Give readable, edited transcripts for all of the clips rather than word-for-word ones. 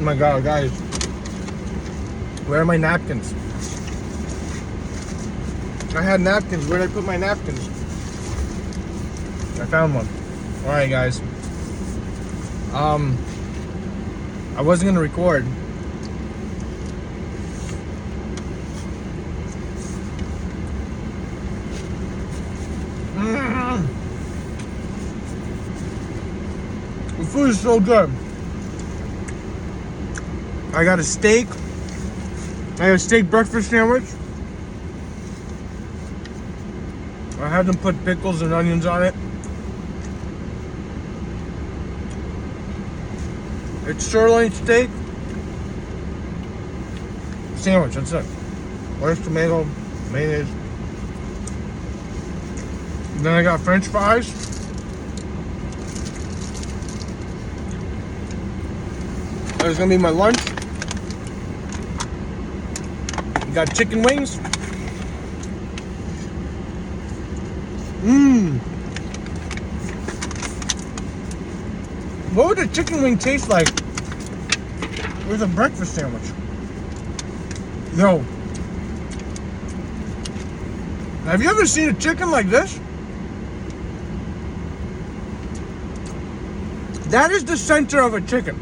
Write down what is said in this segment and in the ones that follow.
my God, guys. Where are my napkins? I had napkins. Where did I put my napkins? I found one. Alright, guys. I wasn't gonna record. The food is so good. I got a steak. I got a steak breakfast sandwich. I had them put pickles and onions on it. It's sirloin steak sandwich, that's it. Lettuce, tomato, mayonnaise. And then I got French fries. There's gonna be my lunch. We got chicken wings. What would a chicken wing taste like with a breakfast sandwich? Yo. Have you ever seen a chicken like this? That is the center of a chicken.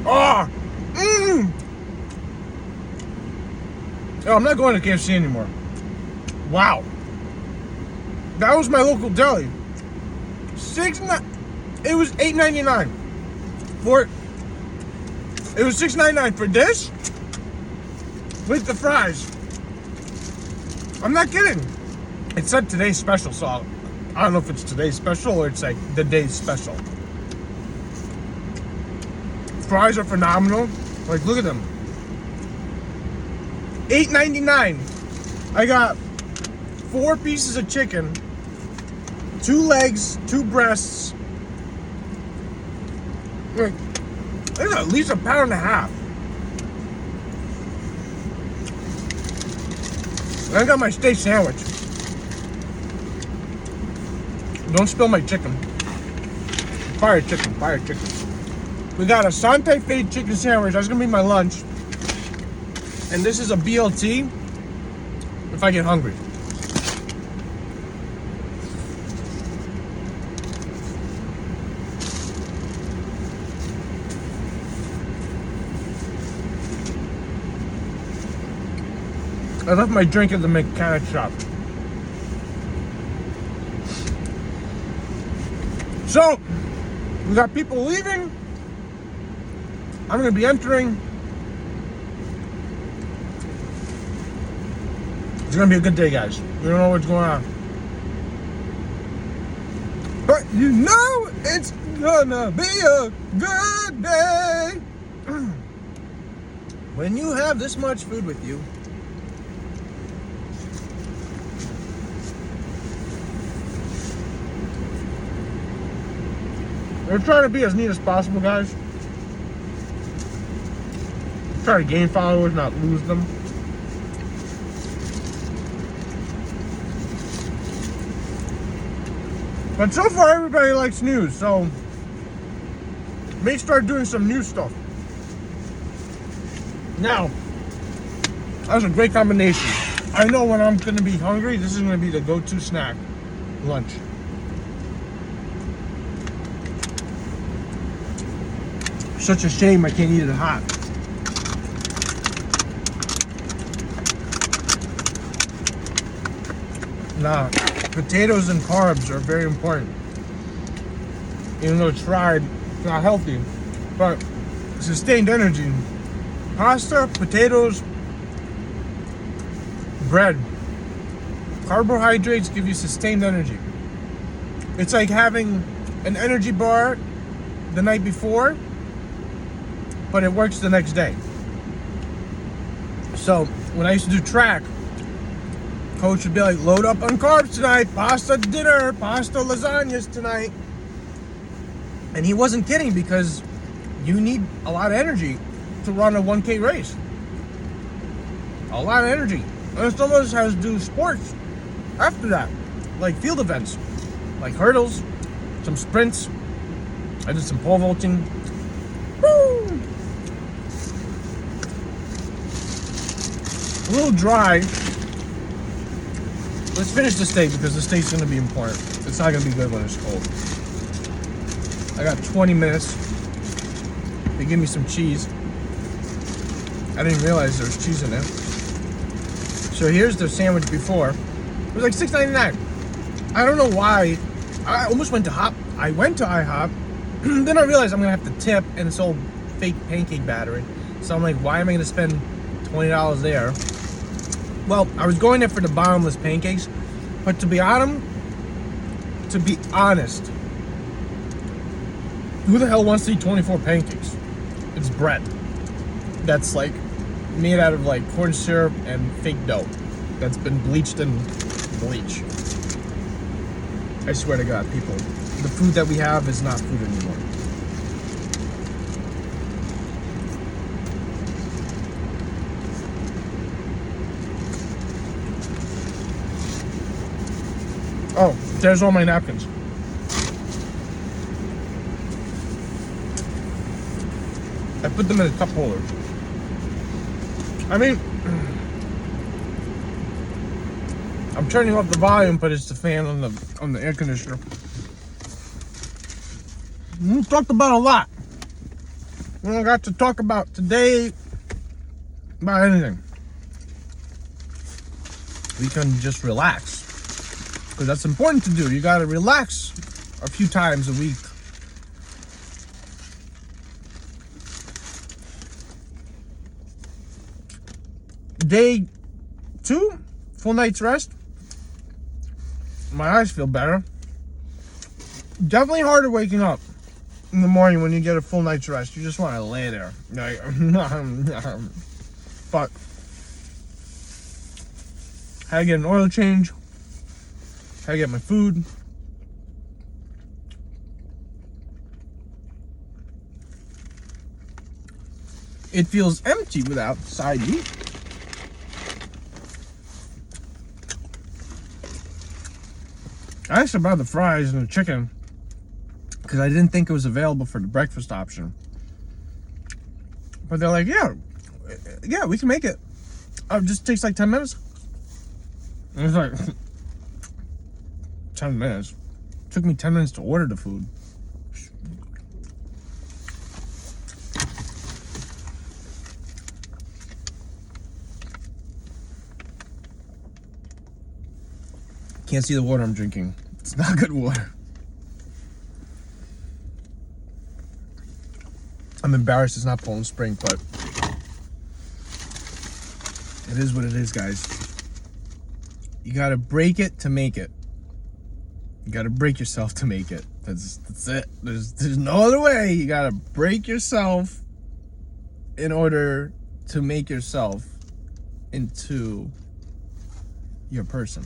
Oh. Oh, I'm not going to KFC anymore. Wow. That was my local deli. It was $8.99 for. It was $6.99 for this with the fries. I'm not kidding. It said today's special, so I don't know if it's today's special or it's like the day's special. Fries are phenomenal. Like, look at them. $8.99. I got 4 pieces of chicken, 2 legs, 2 breasts. Like, there's at least a pound and a half. And I got my steak sandwich. Don't spill my chicken. Fire chicken, fire chicken. We got a Santa Fe chicken sandwich. That's gonna be my lunch. And this is a BLT if I get hungry. I left my drink at the mechanic shop. So, we got people leaving. I'm going to be entering. It's going to be a good day, guys. We don't know what's going on. But you know it's going to be a good day. When you have this much food with you. We're trying to be as neat as possible, guys. Try to gain followers, not lose them. But so far, everybody likes news, so may start doing some new stuff. Now, that's a great combination. I know when I'm going to be hungry, this is going to be the go-to snack, lunch. Such a shame I can't eat it hot. Nah, potatoes and carbs are very important. Even though it's fried, it's not healthy. But sustained energy. Pasta, potatoes, bread. Carbohydrates give you sustained energy. It's like having an energy bar the night before, but it works the next day. So when I used to do track, coach would be like, load up on carbs tonight, pasta dinner, pasta lasagnas tonight. And he wasn't kidding, because you need a lot of energy to run a 1K race. A lot of energy. And some of us has to do sports after that, like field events, like hurdles, some sprints. I did some pole vaulting. Woo! A little dry. Let's finish the steak because the steak's going to be important. It's not going to be good when it's cold. I got 20 minutes. They give me some cheese. I didn't realize there was cheese in there. So here's the sandwich before. It was like $6.99. I don't know why. I almost went to I went to IHOP. Then I realized I'm going to have to tip, and it's all fake pancake batter. So I'm like, why am I going to spend $20 there? Well, I was going there for the bottomless pancakes, but to be honest, who the hell wants to eat 24 pancakes? It's bread that's like made out of like corn syrup and fake dough that's been bleached in bleach. I swear to God, people, the food that we have is not food anymore. Oh, there's all my napkins. I put them in a cup holder. I mean, I'm turning off the volume, but it's the fan on the air conditioner. We talked about a lot. We don't got to talk about today about anything. We can just relax. Because that's important to do. You gotta relax a few times a week. Day 2, full night's rest. My eyes feel better. Definitely harder waking up in the morning when you get a full night's rest. You just want to lay there. Like, but had to get an oil change. Had to get my food. It feels empty without side meat. I asked about the fries and the chicken because I didn't think it was available for the breakfast option. But they're like, yeah, we can make it. It just takes like 10 minutes. And it's like 10 minutes. It took me 10 minutes to order the food. Can't see the water I'm drinking. It's not good water. I'm embarrassed it's not Poland Spring, but it is what it is, guys. You gotta break it to make it. You gotta break yourself to make it. That's it. There's no other way. You gotta break yourself in order to make yourself into your person.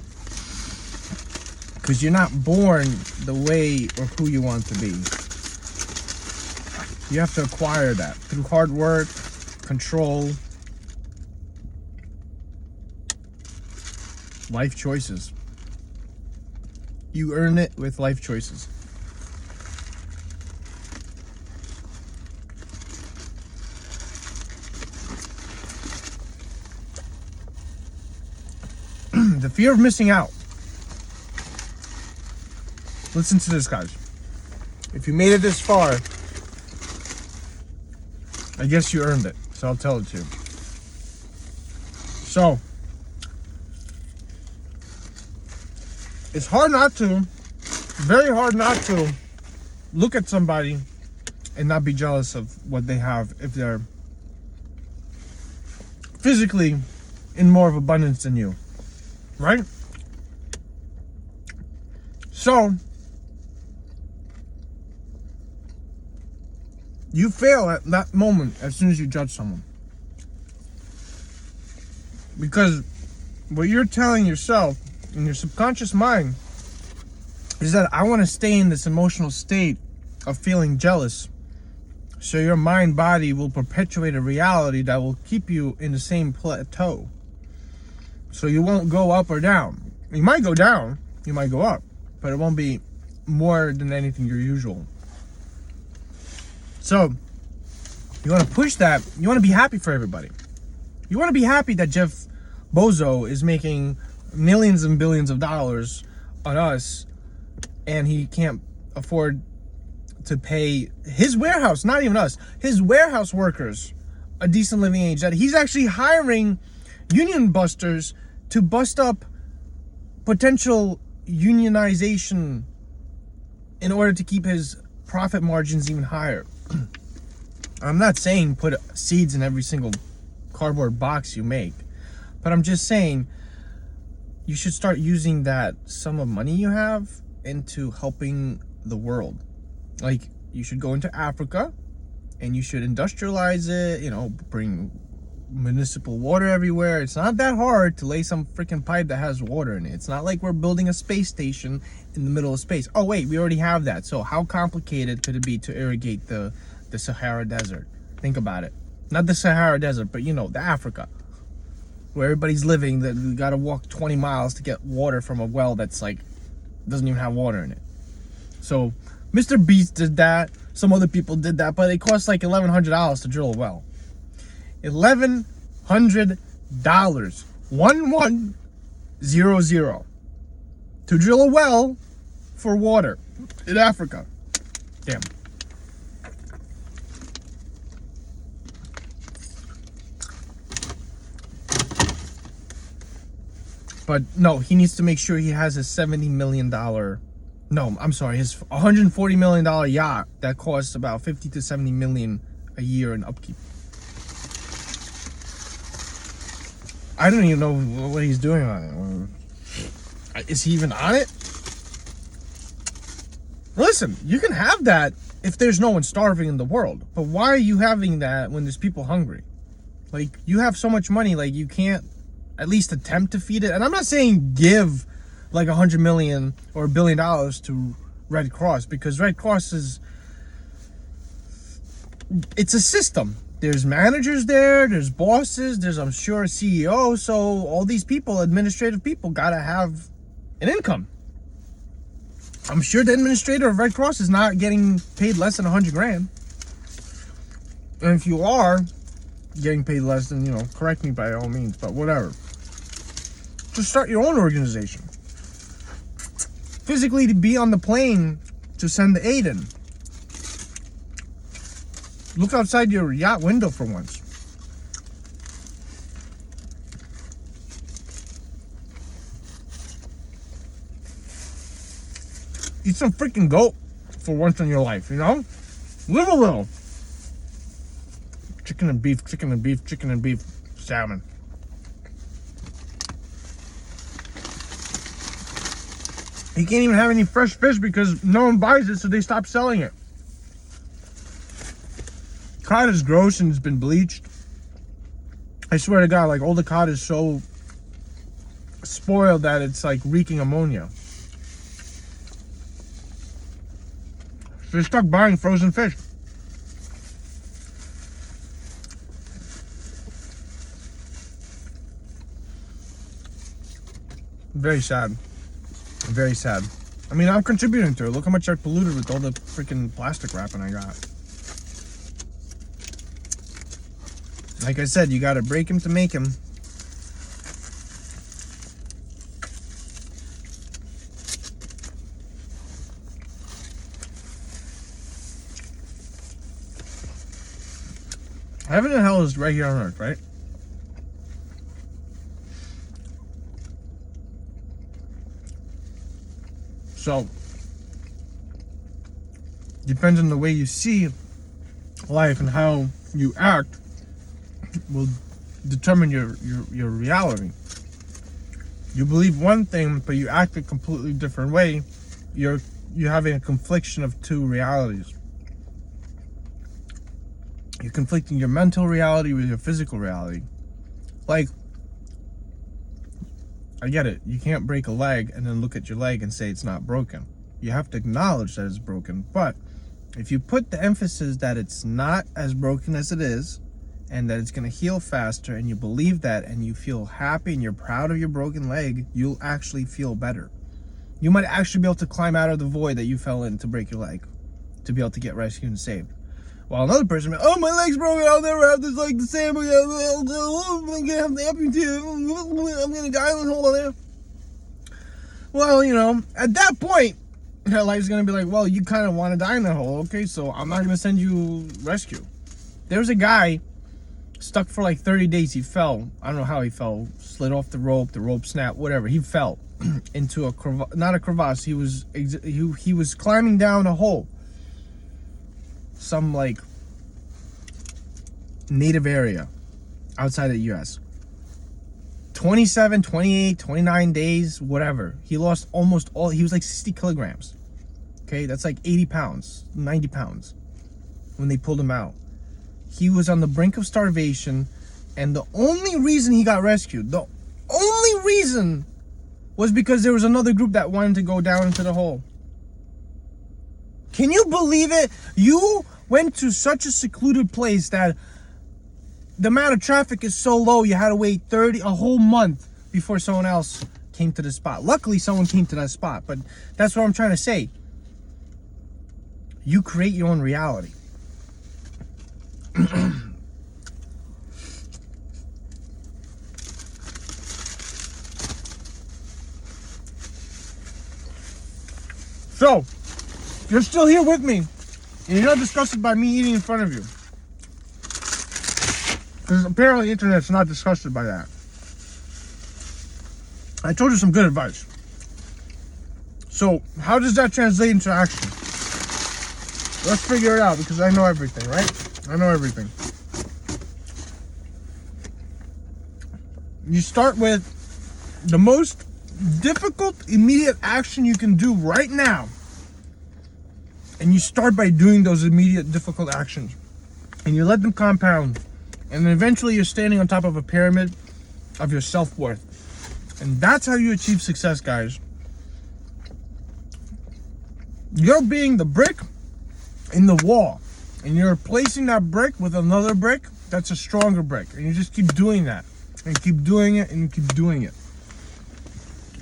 Because you're not born the way or who you want to be. You have to acquire that through hard work, control, life choices. You earn it with life choices. The fear of missing out. Listen to this, guys. If you made it this far, I guess you earned it. So I'll tell it to you. So, it's hard not to, very hard not to look at somebody and not be jealous of what they have if they're physically in more of abundance than you. Right? So, you fail at that moment as soon as you judge someone. Because what you're telling yourself in your subconscious mind is that I want to stay in this emotional state of feeling jealous. So your mind body will perpetuate a reality that will keep you in the same plateau. So you won't go up or down. You might go down, you might go up, but it won't be more than anything your usual. So you want to push that. You want to be happy for everybody. You want to be happy that Jeff Bozo is making millions and billions of dollars on us, and he can't afford to pay his warehouse, not even us, his warehouse workers a decent living wage. That he's actually hiring union busters to bust up potential unionization in order to keep his profit margins even higher. I'm not saying put seeds in every single cardboard box you make, but I'm just saying you should start using that sum of money you have into helping the world. Like, you should go into Africa and you should industrialize it, you know, bring municipal water everywhere. It's not that hard to lay some freaking pipe that has water in it. It's not like we're building a space station in the middle of space. Oh wait, we already have that. So how complicated could it be to irrigate the Sahara Desert? Think about it. Not the Sahara Desert, but you know, the Africa, where everybody's living, that we gotta walk 20 miles to get water from a well that's like doesn't even have water in it. So Mr. Beast did that. Some other people did that, but it costs like $1,100 to drill a well. $1,100, 1100, to drill a well for water in Africa. Damn. But no, he needs to make sure he has a $70 million. No, I'm sorry, his $140 million yacht that costs about 50 to 70 million a year in upkeep. I don't even know what he's doing on it. Is he even on it? Listen, you can have that if there's no one starving in the world. But why are you having that when there's people hungry? Like, you have so much money, like, you can't at least attempt to feed it. And I'm not saying give like $100 million or $1 billion to Red Cross, because Red Cross it's a system. There's managers there, there's bosses, there's, I'm sure, a CEO. So all these people, administrative people, gotta have an income. I'm sure the administrator of Red Cross is not getting paid less than 100 grand. And if you are getting paid less, then, you know, correct me by all means, but whatever. Just start your own organization. Physically to be on the plane to send the aid in. Look outside your yacht window for once. Eat some freaking goat for once in your life, you know? Live a little. Chicken and beef, chicken and beef, chicken and beef, salmon. You can't even have any fresh fish because no one buys it, so they stop selling it. Cod is gross and it's been bleached. I swear to God, like, all the cod is so spoiled that it's like reeking ammonia. So they're stuck buying frozen fish. Very sad. Very sad. I mean, I'm contributing to it. Look how much I polluted with all the freaking plastic wrapping I got. Like I said, you gotta break him to make him. Heaven and hell is right here on earth, right? So, depends on the way you see life and how you act will determine your reality. You believe one thing, but you act a completely different way. You're having a confliction of two realities. You're conflicting your mental reality with your physical reality. Like, I get it. You can't break a leg and then look at your leg and say it's not broken. You have to acknowledge that it's broken. But if you put the emphasis that it's not as broken as it is, and that it's going to heal faster, and you believe that, and you feel happy and you're proud of your broken leg, you'll actually feel better. You might actually be able to climb out of the void that you fell in to break your leg, to be able to get rescued and saved. While another person, oh, my leg's broken, I'll never have this leg the same again. I'm gonna have the amputee. I'm gonna die in the hole there. Well, you know, at that point, your life's gonna be like, well, you kind of want to die in that hole, okay? So I'm not gonna send you rescue. There was a guy stuck for like 30 days. He fell. I don't know how he fell. Slid off the rope snapped, whatever. He fell into not a crevasse. He was climbing down a hole. Some like native area outside of the US. 27, 28, 29 days, whatever. He lost almost all. He was like 60 kilograms. Okay, that's like 80 pounds, 90 pounds when they pulled him out. He was on the brink of starvation, and the only reason he got rescued, the only reason, was because there was another group that wanted to go down into the hole. Can you believe it? You went to such a secluded place that the amount of traffic is so low, you had to wait a whole month before someone else came to the spot. Luckily, someone came to that spot, but that's what I'm trying to say. You create your own reality. So, if you're still here with me, and you're not disgusted by me eating in front of you, because apparently the internet's not disgusted by that. I told you some good advice. So, how does that translate into action? Let's figure it out, because I know everything, right? I know everything. You start with the most difficult immediate action you can do right now. And you start by doing those immediate difficult actions. And you let them compound. And then eventually you're standing on top of a pyramid of your self-worth. And that's how you achieve success, guys. You're being the brick in the wall. And you're replacing that brick with another brick that's a stronger brick. And you just keep doing that. And keep doing it and keep doing it.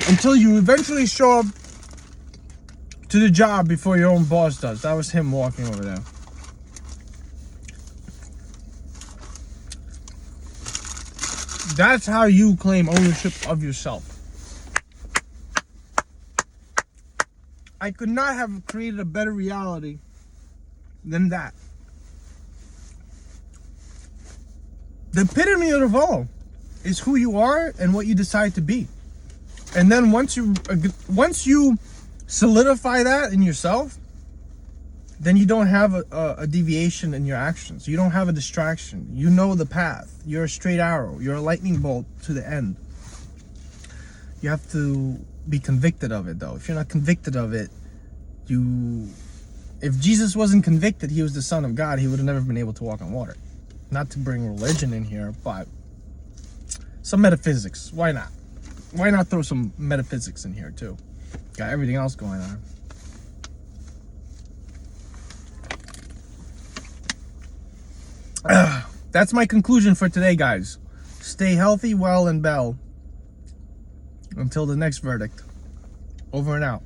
Until you eventually show up to the job before your own boss does. That was him walking over there. That's how you claim ownership of yourself. I could not have created a better reality than that. The epitome of it all is who you are and what you decide to be. And then once you solidify that in yourself, then you don't have a deviation in your actions. You don't have a distraction. You know the path. You're a straight arrow. You're a lightning bolt to the end. You have to be convicted of it, though. If you're not convicted of it, if Jesus wasn't convicted, he was the Son of God, he would have never been able to walk on water. Not to bring religion in here, but some metaphysics. Why not? Why not throw some metaphysics in here, too? Got everything else going on. That's my conclusion for today, guys. Stay healthy, well, and bell. Until the next verdict. Over and out.